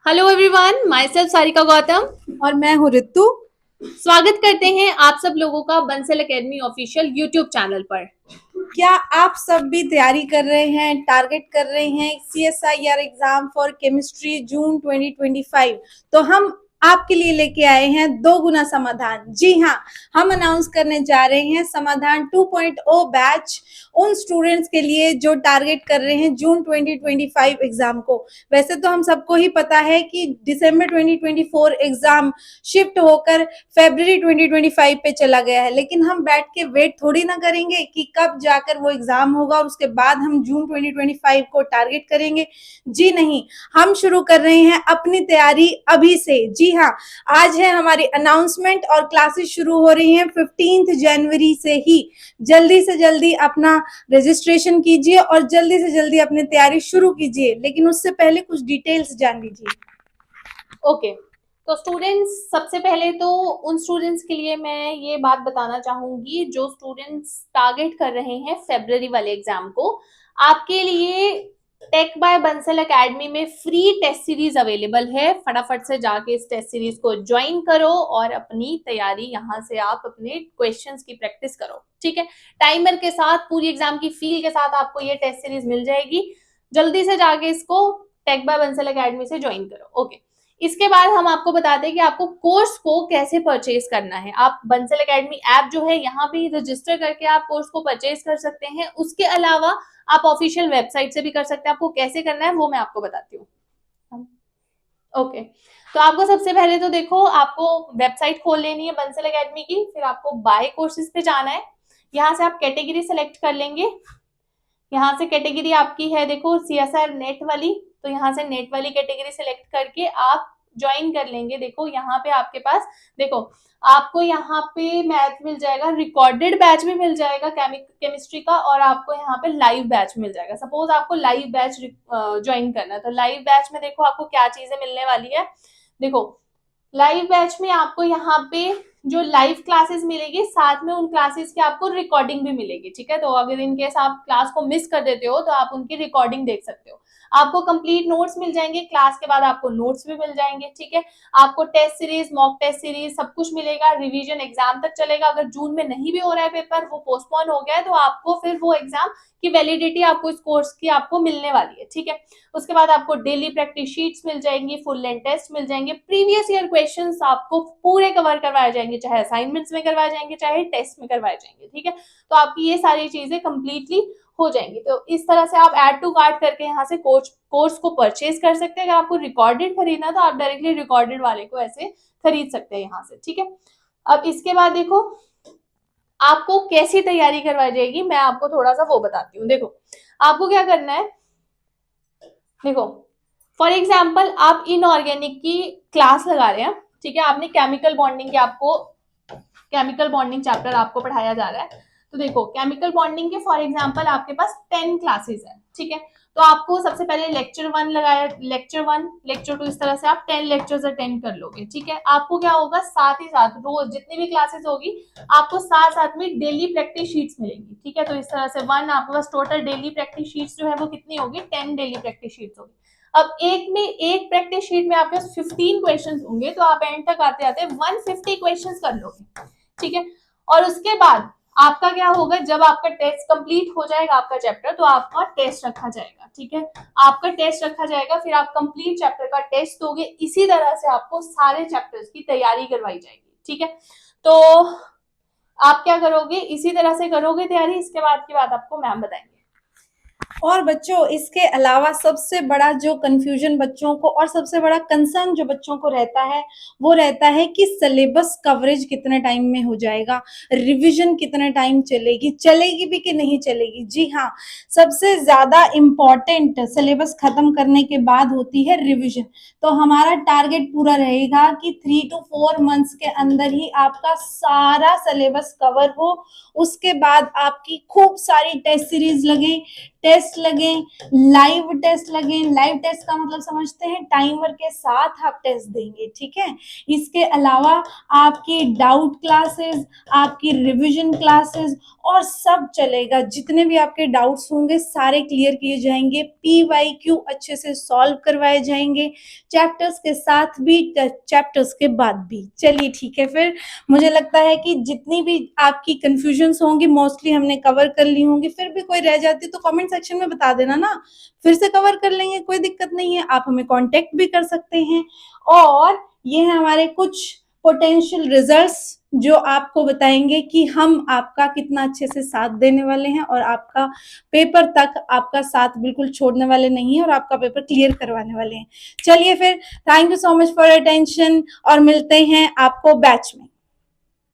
Hello everyone, my self Sarika Gautam और मैं हूँ रितु। स्वागत करते हैं आप सब लोगों का Bansal academy official YouTube channel पर। क्या आप सब भी तैयारी कर रहे हैं, टारगेट कर रहे हैं CSIR एग्जाम फॉर केमिस्ट्री जून 2025? तो हम आपके लिए लेके आए हैं 2 गुना समाधान। जी हाँ, हम अनाउंस करने जा रहे हैं समाधान 2.0 बैच उन स्टूडेंट्स के लिए जो टारगेट कर रहे हैं जून 2025 एग्जाम को। वैसे तो हम सबको ही पता है कि दिसंबर 2024 एग्जाम शिफ्ट होकर फरवरी 2025 पे चला गया है, लेकिन हम बैठ के वेट थोड़ी ना करेंगे कि कब जाकर वो एग्जाम होगा और उसके बाद हम जून 2025 को टारगेट करेंगे। जी नहीं, हम शुरू कर रहे हैं अपनी तैयारी अभी से। जी हाँ, आज है हमारी अनाउंसमेंट और क्लासेस शुरू हो रही हैं 15 जनवरी से ही। जल्दी से जल्दी अपना रजिस्ट्रेशन कीजिए और जल्दी से जल्दी अपनी तैयारी शुरू कीजिए, लेकिन उससे पहले कुछ डिटेल्स जान लीजिए। ओके, तो स्टूडेंट्स, सबसे पहले तो उन स्टूडेंट्स के लिए मैं ये बात बताना चाहूंगी जो स्टूडेंट्स टारगेट कर रहे हैं फरवरी वाले एग्जाम को। आपके लिए टेक बाय बंसल एकेडमी में फ्री टेस्ट सीरीज अवेलेबल है। फटाफट से जाके इस टेस्ट सीरीज को ज्वाइन करो और अपनी तैयारी यहाँ से आप अपने क्वेश्चंस की प्रैक्टिस करो। ठीक है, टाइमर के साथ, पूरी एग्जाम की फील के साथ आपको ये टेस्ट सीरीज मिल जाएगी। जल्दी से जाके इसको टेक बाय बंसल एकेडमी से ज्वाइन करो। ओके, इसके बाद हम आपको बताते हैं कि आपको कोर्स को कैसे परचेज करना है। आप बंसल एकेडमी ऐप जो है यहाँ भी रजिस्टर करके आप कोर्स को परचेज कर सकते हैं। उसके अलावा आप ऑफिशियल वेबसाइट से भी कर सकते हैं। आपको कैसे करना है वो मैं आपको बताती हूँ। ओके, तो आपको सबसे पहले तो देखो, आपको वेबसाइट खोल लेनी है बंसल एकेडमी की। फिर आपको बाय कोर्सेज पे जाना है। यहाँ से आप कैटेगरी सेलेक्ट कर लेंगे। यहाँ से कैटेगरी आपकी है, देखो, CSR नेट वाली। तो यहाँ से नेट वाली कैटेगरी सेलेक्ट करके आप ज्वाइन कर लेंगे। देखो यहाँ पे आपके पास, देखो, आपको यहाँ पे मैथ मिल जाएगा, रिकॉर्डेड बैच भी मिल जाएगा केमिस्ट्री का, और आपको यहाँ पे लाइव बैच मिल जाएगा। सपोज आपको लाइव बैच ज्वाइन करना है, तो लाइव बैच में देखो आपको क्या चीजें मिलने वाली है। देखो, लाइव बैच में आपको यहाँ पे जो लाइव क्लासेस मिलेगी, साथ में उन क्लासेस की आपको रिकॉर्डिंग भी मिलेगी। ठीक है, तो अगर इनकेस आप क्लास को मिस कर देते हो तो आप उनकी रिकॉर्डिंग देख सकते हो। आपको कंप्लीट नोट्स मिल जाएंगे, क्लास के बाद आपको नोट्स भी मिल जाएंगे। ठीक है, आपको test series, mock test series सब कुछ मिलेगा। रिवीजन एग्जाम तक चलेगा। अगर जून में नहीं भी हो रहा है पेपर, वो पोस्टपोन हो गया है, तो आपको फिर वो एग्जाम की वैलिडिटी आपको इस कोर्स की आपको मिलने वाली है। ठीक है, उसके बाद आपको डेली प्रैक्टिस शीट्स मिल जाएंगी, फुल लेंथ टेस्ट मिल जाएंगे, प्रीवियस ईयर क्वेश्चंस आपको पूरे कवर करवाए जाएंगे, चाहे असाइनमेंट्स में करवाए जाएंगे, चाहे टेस्ट में करवाए जाएंगे। ठीक है, तो आपकी ये सारी चीजें कंप्लीटली हो जाएंगी। तो इस तरह से आप ऐड टू कार्ट करके यहाँ से कोर्स को परचेज कर सकते हैं। अगर आपको रिकॉर्डेड खरीदना तो आप डायरेक्टली रिकॉर्डेड वाले को ऐसे खरीद सकते हैं यहाँ से। ठीक है, अब इसके बाद देखो आपको कैसी तैयारी करवाई जाएगी, मैं आपको थोड़ा सा वो बताती हूँ। देखो, आपको क्या करना है। देखो, फॉर एग्जाम्पल आप इनऑर्गेनिक की क्लास लगा रहे हैं। ठीक है, आपने केमिकल बॉन्डिंग के आपको केमिकल बॉन्डिंग चैप्टर आपको पढ़ाया जा रहा है। तो देखो, केमिकल बॉन्डिंग के फॉर एग्जाम्पल आपके पास 10 क्लासेस है। ठीक है, तो आपको सबसे पहले लेक्चर 1 लगाया, लेक्चर 1, लेक्चर 2, इस तरह से आप 10 लेक्चर्स अटेंड कर लोगे। ठीक है, आपको क्या होगा, साथ ही साथ रोज जितनी भी क्लासेस होगी आपको साथ साथ में डेली प्रैक्टिस शीट्स मिलेंगी। ठीक है, तो इस तरह से आपके पास टोटल डेली प्रैक्टिस शीट्स जो है वो कितनी होगी, 10 डेली प्रैक्टिस शीट्स होगी। अब एक प्रैक्टिस शीट में आपके पास 15 क्वेश्चंस होंगे, तो आप एंड तक आते आते 150 क्वेश्चंस कर लोगे। ठीक है, और उसके बाद आपका क्या होगा, जब आपका टेस्ट कंप्लीट हो जाएगा आपका चैप्टर, तो आपका टेस्ट रखा जाएगा। ठीक है, आपका टेस्ट रखा जाएगा, फिर आप कंप्लीट चैप्टर का टेस्ट दोगे। इसी तरह से आपको सारे चैप्टर्स की तैयारी करवाई जाएगी। ठीक है, तो आप क्या करोगे, इसी तरह से करोगे तैयारी। इसके बाद की बात आपको मैम बताएंगे। और बच्चों, इसके अलावा सबसे बड़ा जो कंफ्यूजन बच्चों को और सबसे बड़ा कंसर्न जो बच्चों को रहता है, वो रहता है कि सिलेबस कवरेज कितने टाइम में हो जाएगा, रिवीजन कितने टाइम चलेगी, चलेगी भी कि नहीं चलेगी। जी हाँ, सबसे ज्यादा इम्पोर्टेंट सिलेबस खत्म करने के बाद होती है रिवीजन। तो हमारा टारगेट पूरा रहेगा कि 3 to 4 मंथ्स के अंदर ही आपका सारा सिलेबस कवर हो। उसके बाद आपकी खूब सारी टेस्ट सीरीज लगे। टेस्ट लगे, लाइव टेस्ट लगे। लाइव टेस्ट का मतलब समझते हैं, टाइमर के साथ आप टेस्ट देंगे, ठीक है। इसके अलावा आपकी डाउट क्लासेस, आपकी रिवीजन क्लासेस और सब चलेगा। जितने भी आपके डाउट्स होंगे सारे क्लियर किए जाएंगे, PYQ अच्छे से सॉल्व करवाए जाएंगे, चैप्टर्स के साथ भी चैप्टर्स के बाद भी। चलिए ठीक है, फिर मुझे लगता है कि जितनी भी आपकी कंफ्यूजन्स होंगी मोस्टली हमने कवर कर ली होंगी। फिर भी कोई रह जाती तो कमेंट सेक्शन में बता देना ना, फिर से कवर कर लेंगे, कोई दिक्कत नहीं है। आप हमें कांटेक्ट भी कर सकते हैं। और ये है हमारे कुछ पोटेंशियल रिजल्ट्स जो आपको बताएंगे कि हम आपका कितना अच्छे से साथ देने वाले हैं और आपका पेपर तक आपका साथ बिल्कुल छोड़ने वाले नहीं है और आपका पेपर क्लियर करवाने वाले हैं। चलिए फिर, thank you so much for attention और मिलते हैं आपको बैच में।